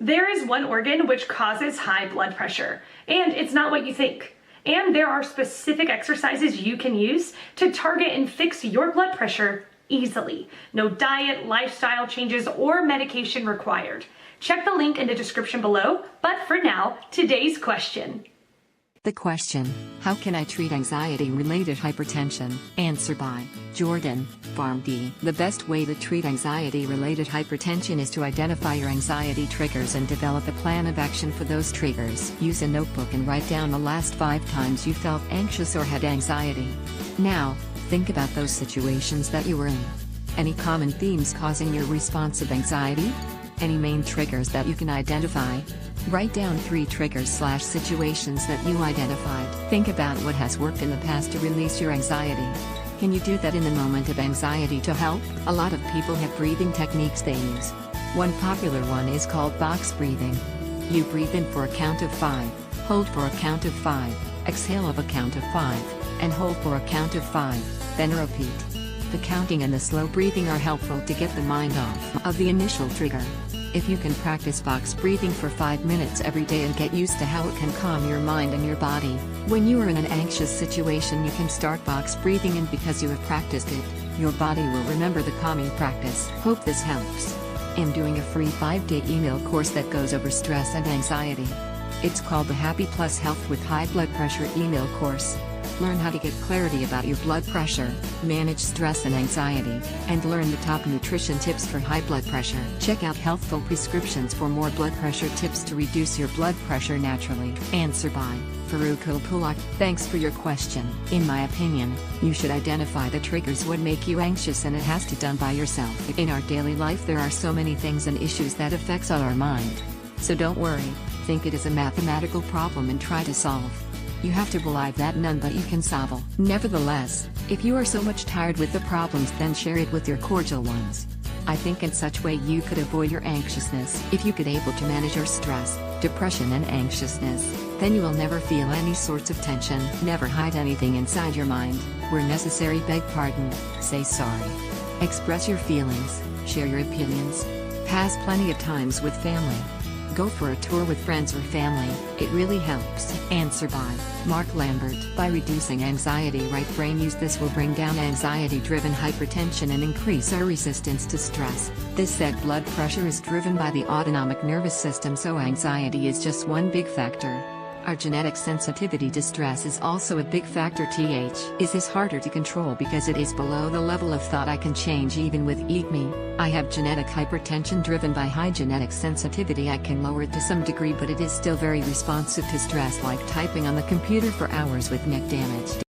There is one organ which causes high blood pressure, and it's not what you think. And there are specific exercises you can use to target and fix your blood pressure easily. No diet, lifestyle changes, or medication required. Check the link in the description below, but for now, today's question. The question, how can I treat anxiety-related hypertension? Answer by Jordan, PharmD. The best way to treat anxiety-related hypertension is to identify your anxiety triggers and develop a plan of action for those triggers. Use a notebook and write down the last 5 times you felt anxious or had anxiety. Now, think about those situations that you were in. Any common themes causing your response of anxiety? Any main triggers that you can identify? Write down 3 triggers/situations that you identified. Think about what has worked in the past to release your anxiety. Can you do that in the moment of anxiety to help? A lot of people have breathing techniques they use. One popular one is called box breathing. You breathe in for a count of 5, hold for a count of 5, exhale of a count of 5, and hold for a count of 5, then repeat. The counting and the slow breathing are helpful to get the mind off of the initial trigger. If you can practice box breathing for 5 minutes every day and get used to how it can calm your mind and your body, when you are in an anxious situation you can start box breathing, and because you have practiced it, your body will remember the calming practice. Hope this helps. I'm doing a free 5-day email course that goes over stress and anxiety. It's called the Happy Plus Health with High Blood Pressure email course. Learn how to get clarity about your blood pressure, manage stress and anxiety, and learn the top nutrition tips for high blood pressure. Check out Healthful Prescriptions for more blood pressure tips to reduce your blood pressure naturally. Answer by Faruko Pulak. Thanks for your question. In my opinion, you should identify the triggers what make you anxious, and it has to be done by yourself. In our daily life there are so many things and issues that affects on our mind. So don't worry, think it is a mathematical problem and try to solve. You have to believe that none but you can solve it. Nevertheless, if you are so much tired with the problems, then share it with your cordial ones. I think in such way you could avoid your anxiousness. If you could able to manage your stress, depression and anxiousness, then you will never feel any sorts of tension. Never hide anything inside your mind. Where necessary, beg pardon, say sorry. Express your feelings, share your opinions. Pass plenty of times with family. Go for a tour with friends or family, it really helps. Answer by Mark Lambert. By reducing anxiety, right brain use, this will bring down anxiety-driven hypertension and increase our resistance to stress. This said, blood pressure is driven by the autonomic nervous system, so anxiety is just one big factor. Our genetic sensitivity to stress is also a big factor. Is this harder to control because it is below the level of thought I can change even with eat me? I have genetic hypertension driven by high genetic sensitivity. I can lower it to some degree, but it is still very responsive to stress, like typing on the computer for hours with neck damage.